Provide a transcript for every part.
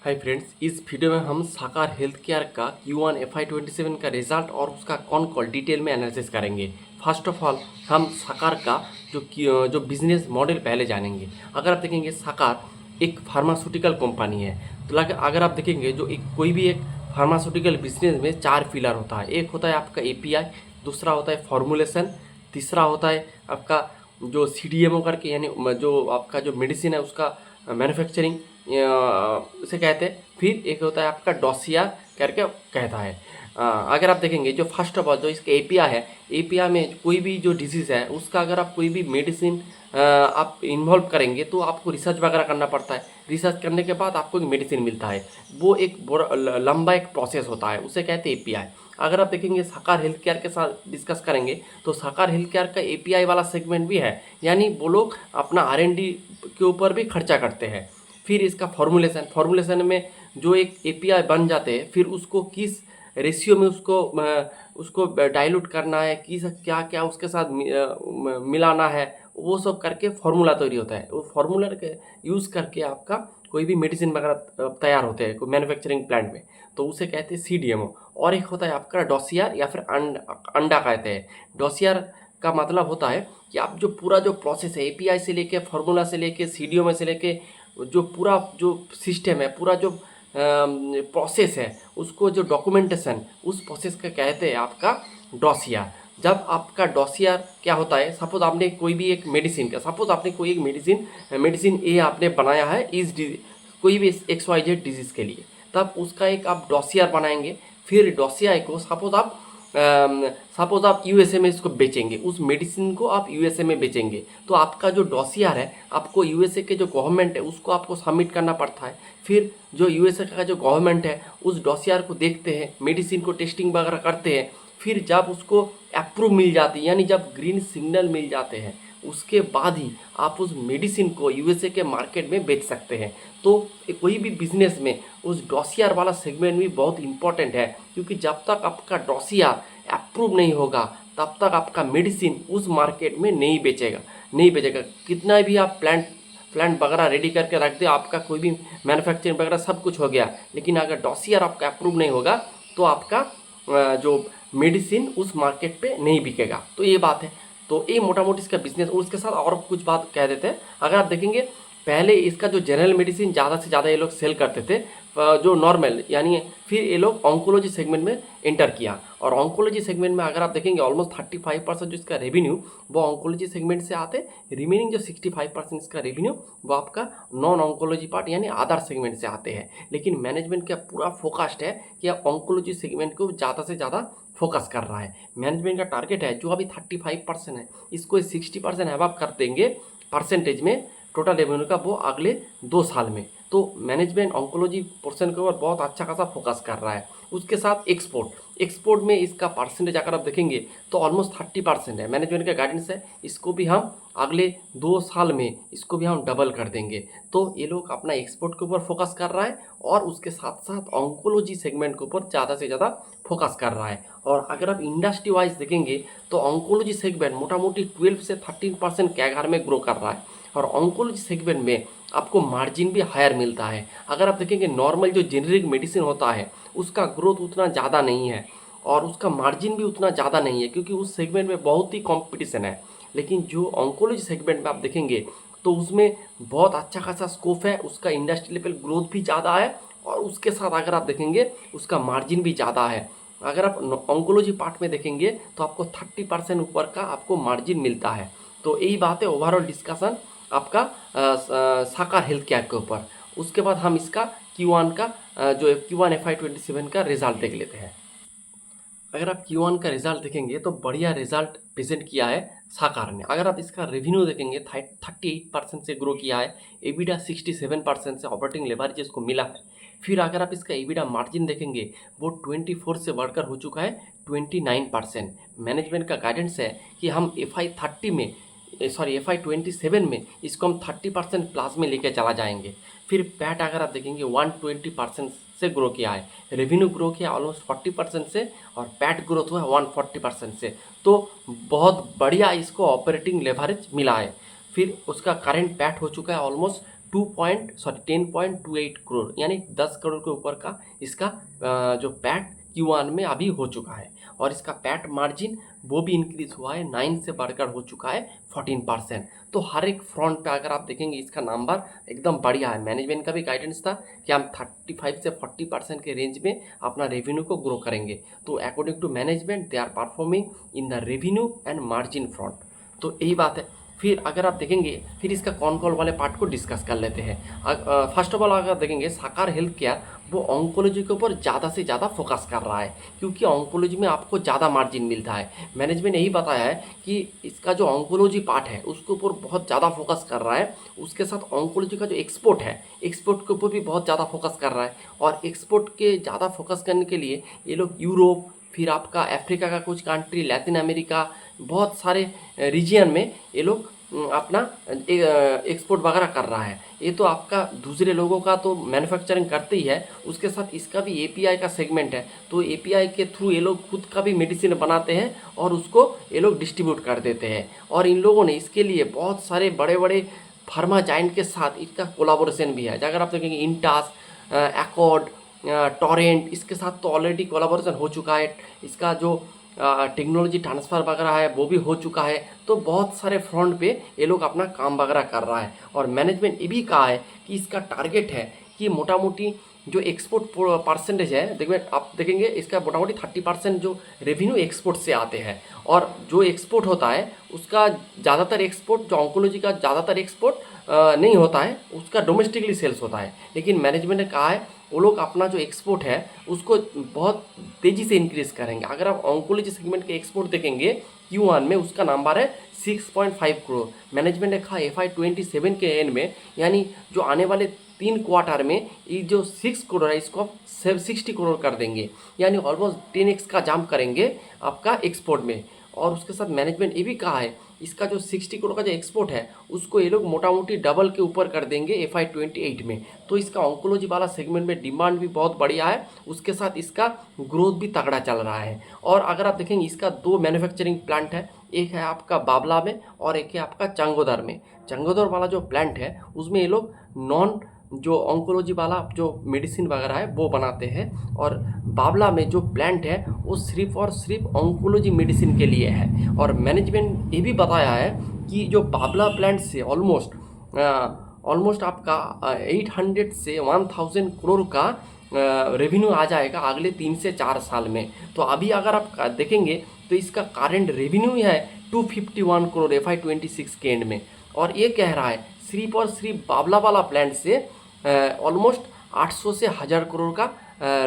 Hi friends, इस video में हम साकार हेल्थ केयर का Q1 FY27 का रिजल्ट और उसका कौन कॉल डिटेल में एनालिसिस करेंगे। फर्स्ट ऑफ ऑल हम साकार का जो बिजनेस मॉडल पहले जानेंगे। अगर आप देखेंगे साकार एक फार्मास्यूटिकल कंपनी है, तो अगर आप देखेंगे जो कोई भी एक फार्मास्यूटिकल बिजनेस में 4 पिलर होता है। एक होता है आपका API, दूसरा होता है फॉर्मुलेशन, तीसरा होता है आपका जो CDMO करके यानी जो आपका जो मेडिसिन है उसका मैन्युफैक्चरिंग उसे कहते हैं। फिर एक होता है आपका डॉसिया करके कहता है। अगर आप देखेंगे जो फर्स्ट ऑफ ऑल जो इसका एपीआई है, एपीआई में कोई भी जो डिजीज़ है उसका अगर आप कोई भी मेडिसिन आप इन्वॉल्व करेंगे तो आपको रिसर्च वगैरह करना पड़ता है। रिसर्च करने के बाद आपको एक मेडिसिन मिलता है। वो एक लंबा एक प्रोसेस होता है, उसे कहते हैं एपीआई। अगर आप देखेंगे साकार हेल्थ केयर के साथ डिस्कस करेंगे तो साकार हेल्थ केयर का एपीआई वाला सेगमेंट भी है, यानी वो लोग अपना R&D के ऊपर भी खर्चा करते हैं। फिर इसका फॉर्मुलेशन में जो एक एपीआई बन जाते हैं, फिर उसको किस रेशियो में उसको डाइल्यूट करना है, किस क्या क्या उसके साथ मिलाना है, वो सब करके फार्मूला तैयारी होता है। वो फार्मूला के यूज़ करके आपका कोई भी मेडिसिन वगैरह तैयार होते हैं कोई मैन्युफैक्चरिंग प्लांट में, तो उसे कहते हैं CDMO। और एक होता है आपका डॉसियर या फिर अंडा कहते हैं। डॉसियर का मतलब होता है कि आप जो पूरा जो प्रोसेस है एपीआई से लेके फार्मूला से लेके CDMO से लेके जो पूरा जो सिस्टम है, पूरा जो प्रोसेस है, उसको जो डॉक्यूमेंटेशन, उस प्रोसेस का कहते हैं आपका डॉसियर। जब आपका डॉसियर क्या होता है, सपोज आपने कोई भी एक मेडिसिन का, सपोज आपने कोई एक मेडिसिन ए आपने बनाया है इस कोई भी XYZ डिजीज़ के लिए, तब उसका एक आप डॉसियर बनाएंगे। फिर डॉसियर को सपोज आप यूएसए में इसको बेचेंगे, उस मेडिसिन को आप यूएसए में बेचेंगे, तो आपका जो डॉसियर है आपको यूएसए के जो गवर्नमेंट है उसको आपको सबमिट करना पड़ता है। फिर जो यूएसए का जो गवर्नमेंट है उस डॉसियर को देखते हैं, मेडिसिन को टेस्टिंग वगैरह करते हैं। फिर जब उसको अप्रूव मिल जाती है, यानी जब ग्रीन सिग्नल मिल जाते हैं, उसके बाद ही आप उस मेडिसिन को यूएसए के मार्केट में बेच सकते हैं। तो कोई भी बिजनेस में उस डॉसियर वाला सेगमेंट भी बहुत इंपॉर्टेंट है, क्योंकि जब तक आपका डॉसियर अप्रूव नहीं होगा तब तक आपका मेडिसिन उस मार्केट में नहीं बेचेगा। कितना भी आप प्लांट वगैरह रेडी करके रख दे, आपका कोई भी मैन्युफैक्चरिंग वगैरह सब कुछ हो गया, लेकिन अगर डॉसियर आपका अप्रूव नहीं होगा तो आपका जो मेडिसिन उस मार्केट पे नहीं बिकेगा। तो ये बात है। तो ये मोटा मोटी इसका बिजनेस, और उसके साथ और कुछ बात कह देते हैं। अगर आप देखेंगे पहले इसका जो जनरल मेडिसिन ज़्यादा से ज़्यादा ये लोग सेल करते थे, जो नॉर्मल, यानी फिर ये लोग ऑन्कोलॉजी सेगमेंट में एंटर किया। और ऑन्कोलॉजी सेगमेंट में अगर आप देखेंगे ऑलमोस्ट 35% जो इसका रेवेन्यू वो ऑन्कोलॉजी सेगमेंट से आते। रिमेनिंग जो 65% इसका रेवेन्यू वो आपका नॉन ऑन्कोलॉजी पार्ट यानी अदर सेगमेंट से आते हैं। लेकिन मैनेजमेंट का पूरा फोकस्ड है कि ऑन्कोलॉजी सेगमेंट को ज़्यादा से ज़्यादा फोकस कर रहा है। मैनेजमेंट का टारगेट है जो अभी 35% है, इसको 60% अबव कर देंगे परसेंटेज में टोटल रेवेन्यू का, वो अगले 2 साल में। तो मैनेजमेंट ऑन्कोलॉजी पोर्शन के ऊपर बहुत अच्छा खासा फोकस कर रहा है। उसके साथ एक्सपोर्ट में इसका परसेंटेज अगर आप देखेंगे तो ऑलमोस्ट 30% है। मैनेजमेंट का गाइडेंस है इसको भी हम अगले 2 साल में इसको भी हम डबल कर देंगे। तो ये लोग अपना एक्सपोर्ट के ऊपर फोकस कर रहा है और उसके साथ साथ ऑन्कोलॉजी सेगमेंट के ऊपर ज़्यादा से ज़्यादा फोकस कर रहा है। और अगर आप इंडस्ट्री वाइज देखेंगे तो ऑन्कोलॉजी सेगमेंट मोटा मोटी 12 से 13% कैगआर में ग्रो कर रहा है। और ऑन्कोलॉजी सेगमेंट में आपको मार्जिन भी हायर मिलता है। अगर आप देखेंगे नॉर्मल जो जेनेरिक मेडिसिन होता है उसका ग्रोथ उतना ज़्यादा नहीं है और उसका मार्जिन भी उतना ज़्यादा नहीं है, क्योंकि उस सेगमेंट में बहुत ही कंपटीशन है। लेकिन जो ऑन्कोलॉजी सेगमेंट में आप देखेंगे तो उसमें बहुत अच्छा खासा स्कोप है, उसका इंडस्ट्री लेवल ग्रोथ भी ज़्यादा है और उसके साथ अगर आप देखेंगे उसका मार्जिन भी ज़्यादा है। अगर आप ऑन्कोलॉजी पार्ट में देखेंगे तो आपको 30% ऊपर का आपको मार्जिन मिलता है। तो यही बात है ओवरऑल डिस्कशन आपका साकार हेल्थ केयर के ऊपर। उसके बाद हम इसका Q1 का जो Q1 FY27 का रिजल्ट देख लेते हैं। अगर आप Q1 का रिजल्ट देखेंगे तो बढ़िया रिजल्ट प्रेजेंट किया है साकार ने। अगर आप इसका रेवेन्यू देखेंगे 38% से ग्रो किया है, EBITDA 67% से ऑपरेटिंग लेवरेज इसको मिला है। फिर अगर आप इसका EBITDA मार्जिन देखेंगे वो 24 से बढ़कर हो चुका है 29%। मैनेजमेंट का गाइडेंस है कि हम FY27 में इसको हम 30% प्लस में लेके चला जाएंगे। फिर पैट अगर आप देखेंगे 120% से ग्रो किया है, रेवेन्यू ग्रो किया ऑलमोस्ट 40% से और पैट ग्रोथ हुआ 140% से। तो बहुत बढ़िया इसको ऑपरेटिंग लेवरेज मिला है। फिर उसका करंट पैट हो चुका है ऑलमोस्ट 10.28 करोड़ यानी 10 करोड़ के ऊपर का इसका जो पैट Q1 में अभी हो चुका है। और इसका पैट मार्जिन वो भी इंक्रीज हुआ है, 9 से बढ़कर हो चुका है 14%। तो हर एक फ्रंट पे अगर आप देखेंगे इसका नंबर एकदम बढ़िया है। मैनेजमेंट का भी गाइडेंस था कि हम 35 से 40% के रेंज में अपना रेवेन्यू को ग्रो करेंगे। तो according to management they are performing in the revenue and margin front. तो यही बात है। फिर अगर आप देखेंगे फिर इसका कॉन कॉल वाले पार्ट को डिस्कस कर लेते हैं। फर्स्ट ऑफ ऑल अगर देखेंगे साकार हेल्थ केयर वो ऑन्कोलॉजी के ऊपर ज़्यादा से ज़्यादा फोकस कर रहा है, क्योंकि ऑन्कोलॉजी में आपको ज़्यादा मार्जिन मिलता है। मैनेजमेंट यही बताया है कि इसका जो ऑन्कोलॉजी पार्ट है उसके ऊपर बहुत ज़्यादा फोकस कर रहा है। उसके साथ ऑन्कोलॉजी का जो एक्सपोर्ट है, एक्सपोर्ट के ऊपर भी बहुत ज़्यादा फोकस कर रहा है। और एक्सपोर्ट के ज़्यादा फोकस करने के लिए ये लोग यूरोप, फिर आपका अफ्रीका का कुछ कंट्री, लैटिन अमेरिका, बहुत सारे रीजन में ये लोग अपना एक्सपोर्ट वगैरह कर रहा है। ये तो आपका दूसरे लोगों का तो मैन्युफैक्चरिंग करते ही है, उसके साथ इसका भी एपीआई का सेगमेंट है। तो एपीआई के थ्रू ये लोग खुद का भी मेडिसिन बनाते हैं और उसको ये लोग डिस्ट्रीब्यूट कर देते हैं। और इन लोगों ने इसके लिए बहुत सारे बड़े बड़े फार्मा जाइंट के साथ इसका कोलाबोरेशन भी है। अगर आप देखेंगे इंटास, एकॉर्ड, टोरेंट, इसके साथ तो ऑलरेडी कोलाबोरेशन हो चुका है। इसका जो टेक्नोलॉजी ट्रांसफ़र वगैरह है वो भी हो चुका है। तो बहुत सारे फ्रंट पे ये लोग अपना काम वगैरह कर रहा है। और मैनेजमेंट ये भी कहा है कि इसका टारगेट है कि मोटा मोटी जो एक्सपोर्ट परसेंटेज है, देखिए आप देखेंगे इसका मोटा मोटी 30% जो रेवेन्यू एक्सपोर्ट से आते हैं। और जो एक्सपोर्ट होता है उसका ज़्यादातर एक्सपोर्ट, जो ऑन्कोलॉजी का ज़्यादातर एक्सपोर्ट नहीं होता है, उसका डोमेस्टिकली सेल्स होता है। लेकिन मैनेजमेंट ने कहा है वो लोग अपना जो एक्सपोर्ट है उसको बहुत तेज़ी से इंक्रीज करेंगे। अगर आप ऑन्कोलॉजी सेगमेंट के एक्सपोर्ट देखेंगे Q1 में उसका नंबर है 6.5 करोड़। मैनेजमेंट ने कहा FY27 के एंड में, यानी जो आने वाले 3 क्वार्टर में ये जो 6 करोड़ है इसको आप 60 करोड़ कर देंगे, यानी ऑलमोस्ट 10x का जंप करेंगे आपका एक्सपोर्ट में। और उसके साथ मैनेजमेंट ये भी कहा है इसका जो 60 करोड़ का जो एक्सपोर्ट है उसको ये लोग मोटा मोटी डबल के ऊपर कर देंगे FY28 में। तो इसका ऑन्कोलॉजी वाला सेगमेंट में डिमांड भी बहुत बढ़िया है, उसके साथ इसका ग्रोथ भी तगड़ा चल रहा है। और अगर आप देखेंगे इसका 2 मैन्युफैक्चरिंग प्लांट है, एक है आपका बाबला में और एक है आपका चंगोदर में। चंगोदर वाला जो प्लांट है उसमें ये लोग नॉन जो ऑन्कोलॉजी वाला जो मेडिसिन वगैरह है वो बनाते हैं। और बाबला में जो प्लांट है वो सिर्फ और सिर्फ ऑन्कोलॉजी मेडिसिन के लिए है। और मैनेजमेंट ये भी बताया है कि जो बाबला प्लांट से ऑलमोस्ट आपका 800 से 1000 करोड़ का रेवेन्यू आ जाएगा अगले 3 से 4 साल में। तो अभी अगर आप देखेंगे तो इसका करंट रेवेन्यू है 251 करोड़ FY26 के एंड में। और ये कह रहा है सिर्फ और सिर्फ बाबला वाला प्लांट से ऑलमोस्ट 800 से 1000 करोड़ का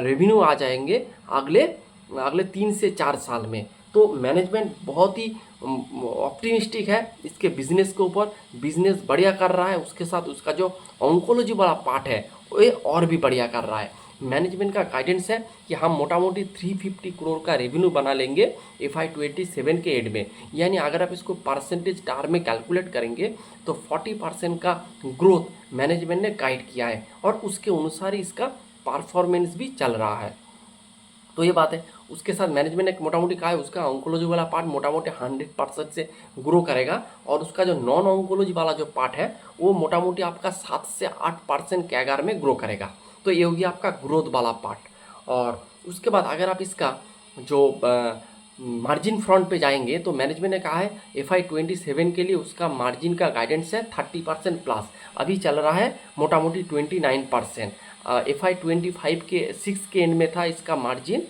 रेवेन्यू आ जाएंगे अगले 3 से 4 साल में। तो मैनेजमेंट बहुत ही ऑप्टिमिस्टिक है इसके बिजनेस के ऊपर। बिजनेस बढ़िया कर रहा है, उसके साथ उसका जो ऑन्कोलॉजी वाला पार्ट है वो और भी बढ़िया कर रहा है। मैनेजमेंट का गाइडेंस है कि हम मोटा मोटी 350 करोड़ का रेवेन्यू बना लेंगे FY27 के एंड में। यानी अगर आप इसको परसेंटेज टर्म में कैलकुलेट करेंगे तो 40% का ग्रोथ मैनेजमेंट ने गाइड किया है और उसके अनुसार ही इसका परफॉर्मेंस भी चल रहा है। तो ये बात है। उसके साथ मैनेजमेंट ने मोटा मोटी कहा है उसका ऑन्कोलॉजी वाला पार्ट मोटा मोटी 100% से ग्रो करेगा। और उसका जो नॉन ऑन्कोलॉजी वाला जो पार्ट है वो मोटा मोटी आपका 7 से 8% कैगर में ग्रो करेगा। तो ये हो गया आपका ग्रोथ वाला पार्ट। और उसके बाद अगर आप इसका जो मार्जिन फ्रंट पे जाएंगे तो मैनेजमेंट ने कहा है FY27 के लिए उसका मार्जिन का गाइडेंस है 30% प्लस। अभी चल रहा है मोटा मोटी 29%। FY25 के 6 के एंड में था इसका मार्जिन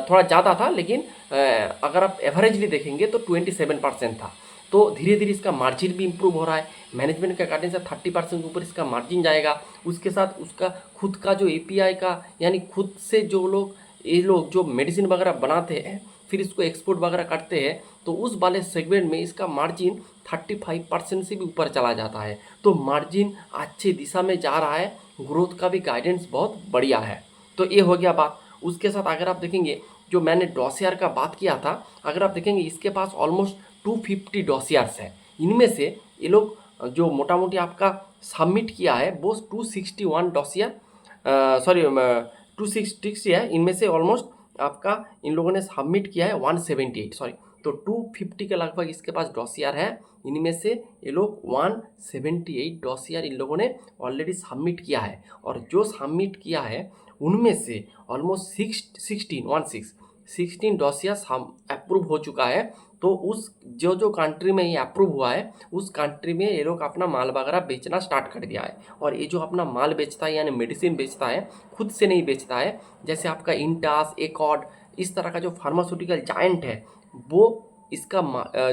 थोड़ा ज़्यादा था, लेकिन अगर आप एवरेजली देखेंगे तो 27% था। तो धीरे धीरे इसका मार्जिन भी इम्प्रूव हो रहा है। मैनेजमेंट का गाइडेंस है 30% के ऊपर इसका मार्जिन जाएगा। उसके साथ उसका खुद का जो API का, यानी खुद से जो लोग ये लोग जो मेडिसिन वगैरह बनाते हैं फिर इसको एक्सपोर्ट वगैरह करते हैं, तो उस वाले सेगमेंट में इसका मार्जिन 35% से भी ऊपर चला जाता है। तो मार्जिन अच्छी दिशा में जा रहा है, ग्रोथ का भी गाइडेंस बहुत बढ़िया है। तो ये हो गया बात। उसके साथ अगर आप देखेंगे जो मैंने डॉसियर का बात किया था, अगर आप देखेंगे इसके पास ऑलमोस्ट 250 डॉसियर्स है। इनमें से ये लोग जो मोटा मोटी आपका सबमिट किया है वो 261 डॉसियर 260 है। इनमें से ऑलमोस्ट आपका इन लोगों ने सबमिट किया है 178 तो 250 के लगभग इसके पास डॉसियर है। इनमें से ये लोग 178 डॉसियर इन लोगों ने ऑलरेडी सबमिट किया है, और जो सबमिट किया है उनमें से ऑलमोस्ट 16 डॉसियर अप्रूव हो चुका है। तो उस जो कंट्री में ये अप्रूव हुआ है उस कंट्री में ये लोग अपना माल वगैरह बेचना स्टार्ट कर दिया है। और ये जो अपना माल बेचता है यानी मेडिसिन बेचता है, खुद से नहीं बेचता है। जैसे आपका इंटास, एकॉर्ड, इस तरह का जो फार्मास्यूटिकल जायंट है वो इसका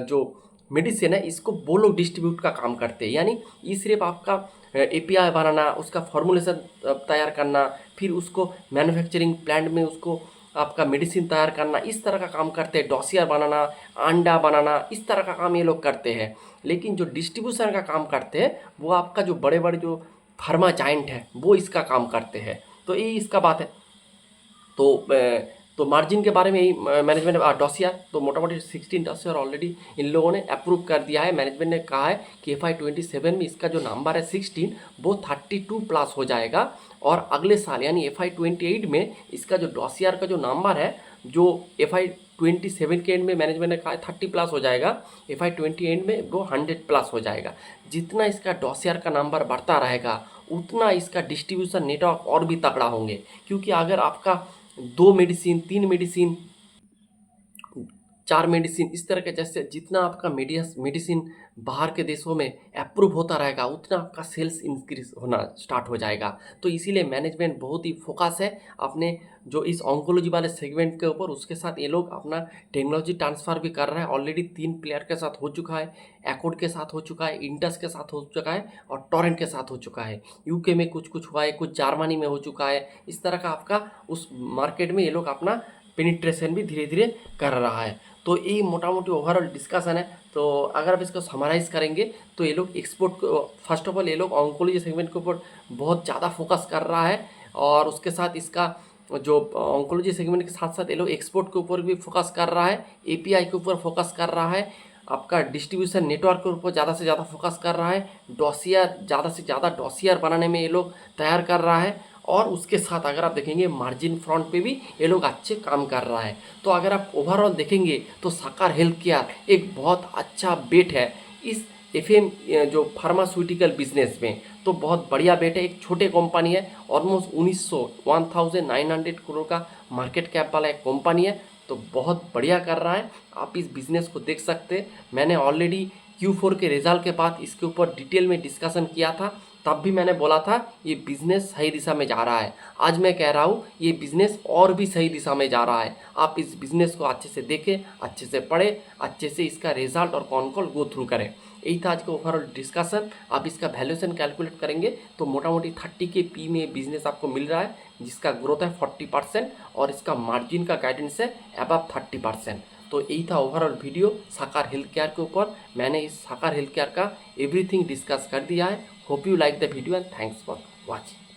जो मेडिसिन है इसको वो लोग डिस्ट्रीब्यूट का काम करते हैं। यानी ये सिर्फ आपका एपीआई बनाना, उसका फॉर्मुलेशन तैयार करना, फिर उसको मैन्युफैक्चरिंग प्लांट में उसको आपका मेडिसिन तैयार करना, इस तरह का काम करते हैं। डॉसियर बनाना, अंडा बनाना, इस तरह का काम ये लोग करते हैं। लेकिन जो डिस्ट्रीब्यूशन का काम करते हैं वो आपका जो बड़े बड़े जो फार्मा जायंट है वो इसका काम करते हैं। तो ये इसका बात है। तो मार्जिन के बारे में ही मैनेजमेंट डॉसियर, तो मोटामोटी 16 डॉसियर ऑलरेडी इन लोगों ने अप्रूव कर दिया है। मैनेजमेंट ने कहा है कि FY27 में इसका जो नंबर है 16 वो 32 प्लस हो जाएगा, और अगले साल यानी FY28 में इसका जो डॉसियर का जो नंबर है जो FY27 के एंड में मैनेजमेंट ने कहा है 30 प्लस हो जाएगा, FY28 में वो 100 प्लस हो जाएगा। जितना इसका डॉसियर का नंबर बढ़ता रहेगा उतना इसका डिस्ट्रीब्यूशन नेटवर्क और भी तगड़ा होंगे। क्योंकि अगर आपका 2 मेडिसिन, 3 मेडिसिन, 4 मेडिसिन, इस तरह के जैसे जितना आपका मेडिसिन बाहर के देशों में अप्रूव होता रहेगा उतना आपका सेल्स इंक्रीज होना स्टार्ट हो जाएगा। तो इसीलिए मैनेजमेंट बहुत ही फोकस है अपने जो इस ऑन्कोलॉजी वाले सेगमेंट के ऊपर। उसके साथ ये लोग अपना टेक्नोलॉजी ट्रांसफ़र भी कर रहा है। ऑलरेडी 3 प्लेयर के साथ हो चुका है, एकॉर्ड के साथ हो चुका है, इंटस के साथ हो चुका है, और टोरेंट के साथ हो चुका है। यूके में कुछ हुआ है, कुछ जर्मनी में हो चुका है। इस तरह का आपका उस मार्केट में ये लोग अपना पेनिट्रेशन भी धीरे धीरे कर रहा है। तो ये मोटा मोटी ओवरऑल डिस्कशन है। तो अगर आप इसको समराइज़ करेंगे तो ये लोग एक्सपोर्ट को, फर्स्ट ऑफ ऑल ये लोग ऑन्कोलॉजी सेगमेंट के ऊपर बहुत ज़्यादा फोकस कर रहा है, और उसके साथ इसका जो ऑन्कोलॉजी सेगमेंट के साथ साथ ये लोग एक्सपोर्ट के ऊपर भी फोकस कर रहा है, एपीआई के ऊपर फोकस कर रहा है, आपका डिस्ट्रीब्यूशन नेटवर्क के ऊपर ज़्यादा से ज़्यादा फोकस कर रहा है, डॉसियर ज़्यादा से ज़्यादा डॉसियर बनाने में ये लोग तैयार कर रहा है। और उसके साथ अगर आप देखेंगे मार्जिन फ्रंट पे भी ये लोग अच्छे काम कर रहा है। तो अगर आप ओवरऑल देखेंगे तो साकार हेल्थ केयर एक बहुत अच्छा बेट है इस एफएम जो फार्मास्यूटिकल बिजनेस में। तो बहुत बढ़िया बेट है। एक छोटे कंपनी है, ऑलमोस्ट 1900 करोड़ का मार्केट कैप वाला एक कंपनी है। तो बहुत बढ़िया कर रहा है, आप इस बिज़नेस को देख सकते हैं। मैंने ऑलरेडी Q4 के रिजल्ट के बाद इसके ऊपर डिटेल में डिस्कशन किया था, तब भी मैंने बोला था ये बिज़नेस सही दिशा में जा रहा है। आज मैं कह रहा हूँ ये बिज़नेस और भी सही दिशा में जा रहा है। आप इस बिज़नेस को अच्छे से देखें, अच्छे से पढ़ें, अच्छे से इसका रिजल्ट और कॉल गो थ्रू करें। यही था आज का ओवरऑल डिस्कशन। आप इसका वैल्यूएशन कैलकुलेट करेंगे तो मोटा मोटी 30 के पी में बिजनेस आपको मिल रहा है, जिसका ग्रोथ है 40%, और इसका मार्जिन का गाइडेंस है अबव 30%। तो यही था ओवरऑल वीडियो साकार हेल्थ केयर के ऊपर। मैंने इस साकार हेल्थ केयर का एवरीथिंग डिस्कस कर दिया है। Hope you like the video and thanks for watching.